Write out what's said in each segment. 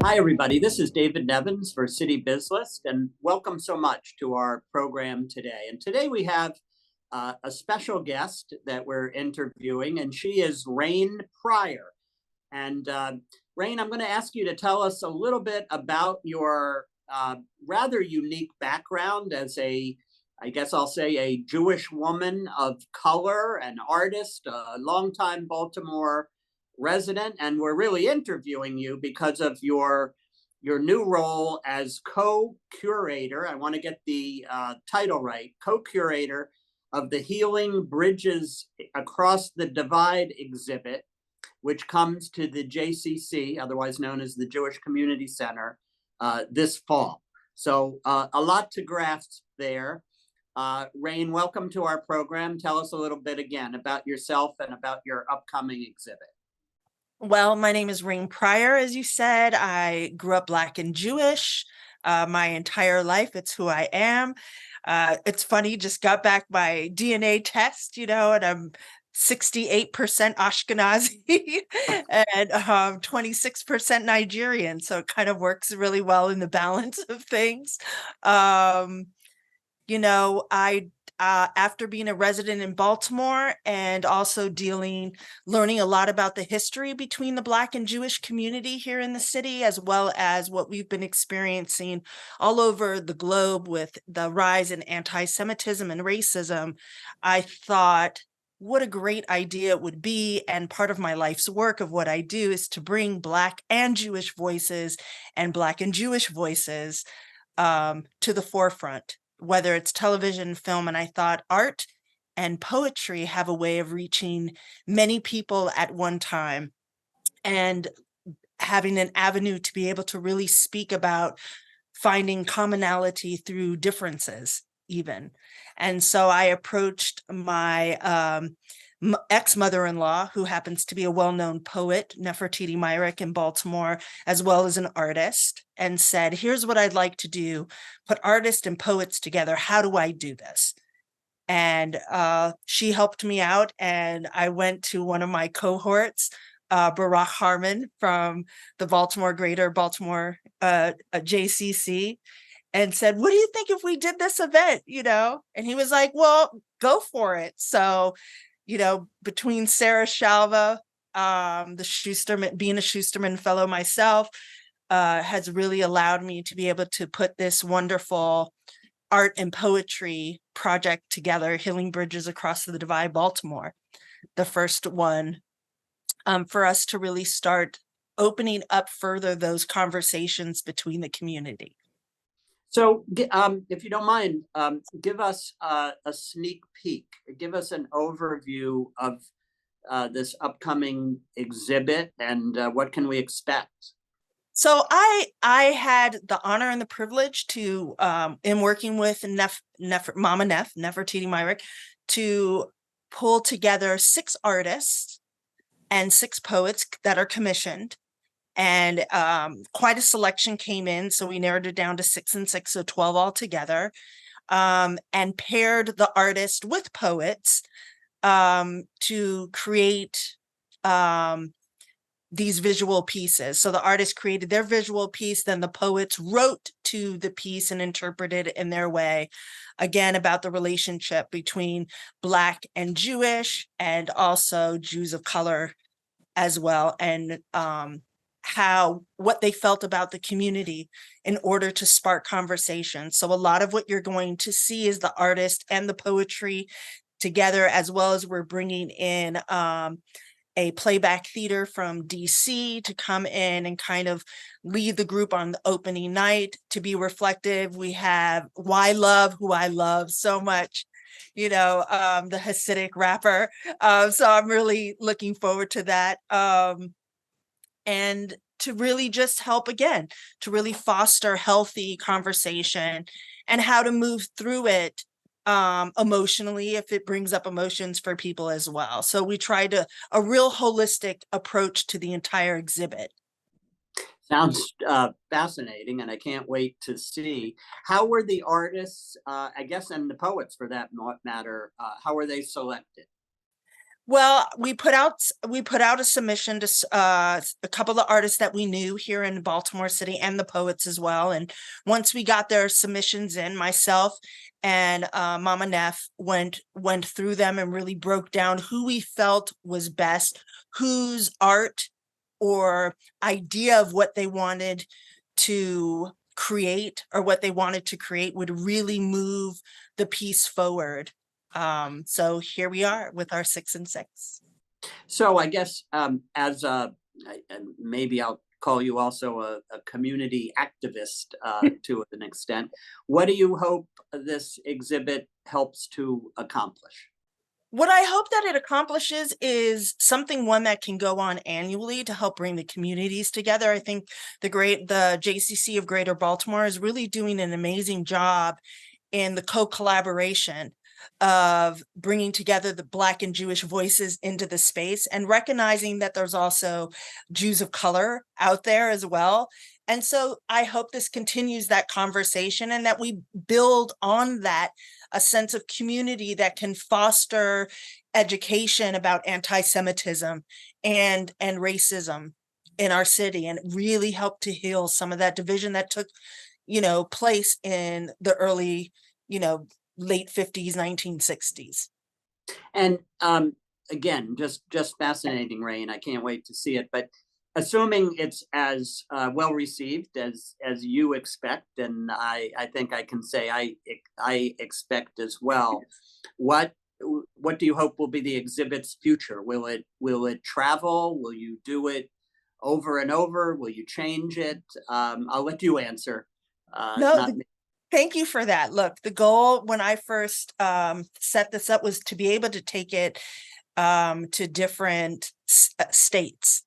Hi, everybody. This is David Nevins for City Bizlist, and welcome so much to our program today. And today we have a special guest that we're interviewing, and she is Rain Pryor. And Rain, I'm going to ask you to tell us a little bit about your rather unique background as I guess I'll say, a Jewish woman of color, an artist, a longtime Baltimore resident, and we're really interviewing you because of your new role as co-curator. I want to get the title right. Co-curator of the Healing Bridges Across the Divide exhibit, which comes to the JCC, otherwise known as the Jewish Community Center, this fall. So a lot to grasp there. Rain, welcome to our program. Tell us a little bit again about yourself and about your upcoming exhibit. Well, my name is Rain Pryor, as you said. I grew up Black and Jewish my entire life. It's who I am. It's funny, just got back my DNA test, and I'm 68% Ashkenazi and 26% Nigerian. So it kind of works really well in the balance of things. I after being a resident in Baltimore and also learning a lot about the history between the Black and Jewish community here in the city, as well as what we've been experiencing all over the globe with the rise in anti-Semitism and racism, I thought, what a great idea it would be. And part of my life's work of what I do is to bring Black and Jewish voices and Black and Jewish voices to the forefront, whether it's television, film, and I thought art and poetry have a way of reaching many people at one time and having an avenue to be able to really speak about finding commonality through differences even. And so I approached my ex-mother-in-law, who happens to be a well-known poet, Nefertiti Myrick in Baltimore, as well as an artist, and said, here's what I'd like to do, put artists and poets together. How do I do this? And she helped me out, and I went to one of my cohorts, Barak Harmon from the Greater Baltimore JCC, and said, what do you think if we did this event, And he was like, well, go for it. So between Sarah Shalva, the Schusterman, being a Schusterman Fellow myself, has really allowed me to be able to put this wonderful art and poetry project together, Healing Bridges Across the Divide, Baltimore, the first one, for us to really start opening up further those conversations between the community. So if you don't mind, give us a sneak peek, give us an overview of this upcoming exhibit and what can we expect? So I had the honor and the privilege to, in working with Mama Nefertiti Myrick, to pull together 6 artists and 6 poets that are commissioned. And quite a selection came in. So we narrowed it down to 6 and 6, so 12 altogether, and paired the artist with poets to create these visual pieces. So the artist created their visual piece, then the poets wrote to the piece and interpreted it in their way, again, about the relationship between Black and Jewish and also Jews of color as well, and what they felt about the community in order to spark conversation. So a lot of what you're going to see is the artist and the poetry together, as well as we're bringing in a playback theater from DC to come in and kind of lead the group on the opening night to be reflective. We have Why Love, who I love so much, the Hasidic rapper. So I'm really looking forward to that. And to really just help, again, to really foster healthy conversation and how to move through it emotionally, if it brings up emotions for people as well. So we tried a real holistic approach to the entire exhibit. Sounds fascinating, and I can't wait to see. How were the artists, I guess, and the poets for that matter, how were they selected? Well, we put out a submission to a couple of artists that we knew here in Baltimore City and the poets as well. And once we got their submissions in, myself and Mama Neff went through them and really broke down who we felt was best, whose art or idea of what they wanted to create or what they wanted to create would really move the piece forward. So here we are with our 6 and 6. So I guess as maybe I'll call you also a community activist to an extent. What do you hope this exhibit helps to accomplish? What I hope that it accomplishes is something one that can go on annually to help bring the communities together. I think the JCC of Greater Baltimore is really doing an amazing job in the co-collaboration of bringing together the Black and Jewish voices into the space and recognizing that there's also Jews of color out there as well. And so I hope this continues that conversation and that we build on that a sense of community that can foster education about anti-Semitism and racism in our city and really help to heal some of that division that took place in the early, late 50s, 1960s. And again, just fascinating, Ray, and I can't wait to see it. But assuming it's as well received as you expect, and I think I can say I expect as well. What do you hope will be the exhibit's future? Will it travel? Will you do it over and over? Will you change it? I'll let you answer. No, Not me. thank you for that. Look, the goal when I first set this up was to be able to take it to different states.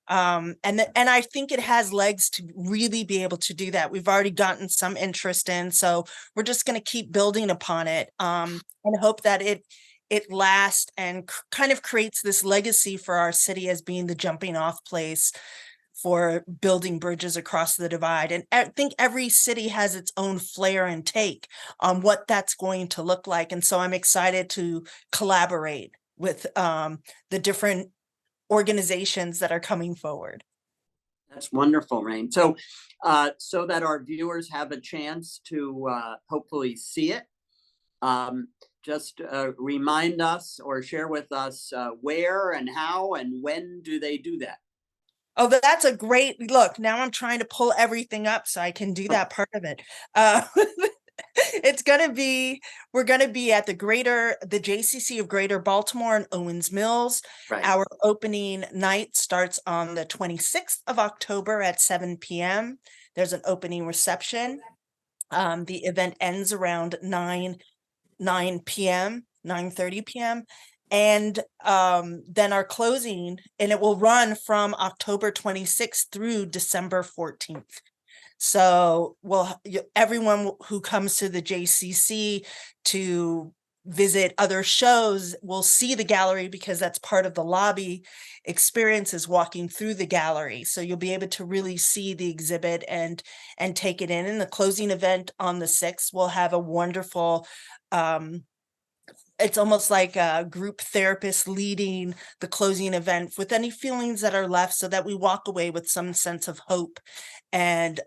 And I think it has legs to really be able to do that. We've already gotten some interest in, so we're just going to keep building upon it and hope that it lasts and kind of creates this legacy for our city as being the jumping off place for building bridges across the divide. And I think every city has its own flair and take on what that's going to look like. And so I'm excited to collaborate with the different organizations that are coming forward. That's wonderful, Rain. So, so that our viewers have a chance to hopefully see it, just remind us or share with us where and how and when do they do that? Oh, that's a great look. Now I'm trying to pull everything up so I can do that part of it. We're gonna be at the JCC of Greater Baltimore in Owens Mills. Right. Our opening night starts on the 26th of October at 7 p.m. There's an opening reception. The event ends around 9 p.m., 9:30 p.m. And then our closing, and it will run from October 26th through December 14th. So everyone who comes to the JCC to visit other shows will see the gallery because that's part of the lobby experience is walking through the gallery. So you'll be able to really see the exhibit and take it in. And the closing event on the 6th will have a wonderful it's almost like a group therapist leading the closing event with any feelings that are left so that we walk away with some sense of hope and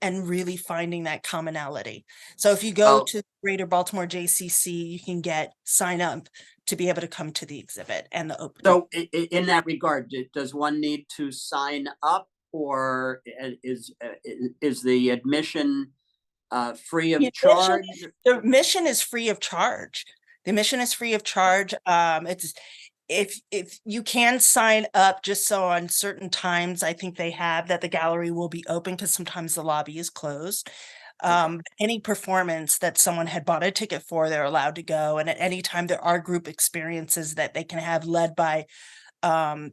really finding that commonality. So if you go to Greater Baltimore JCC, you can sign up to be able to come to the exhibit and the opening. So in that regard, does one need to sign up, or is the admission free of charge? The admission is free of charge. The admission is free of charge. It's if you can sign up just so on certain times, I think they have that the gallery will be open because sometimes the lobby is closed. Any performance that someone had bought a ticket for, they're allowed to go. And at any time there are group experiences that they can have led by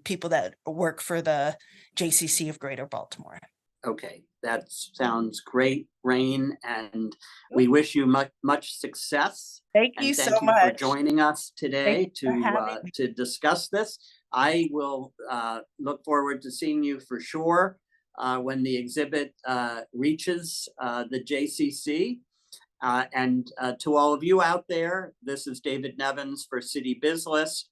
people that work for the JCC of Greater Baltimore. Okay, that sounds great, Rain, and we wish you much success. Thank you so much for joining us today to discuss this. I will look forward to seeing you for sure when the exhibit reaches the JCC. And to all of you out there, this is David Nevins for City BizList.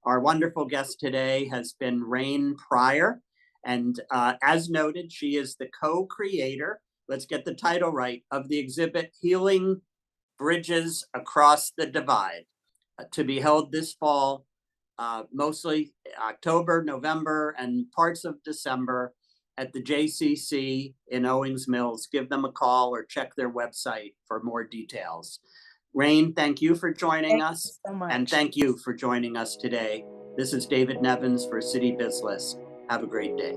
Our wonderful guest today has been Rain Pryor. And as noted, she is the co-creator, let's get the title right, of the exhibit Healing Bridges Across the Divide, to be held this fall, mostly October, November, and parts of December at the JCC in Owings Mills. Give them a call or check their website for more details. Rain, thank you for joining Thank you us. so And much. thank you for joining us today. This is David Nevins for City Business. Have a great day.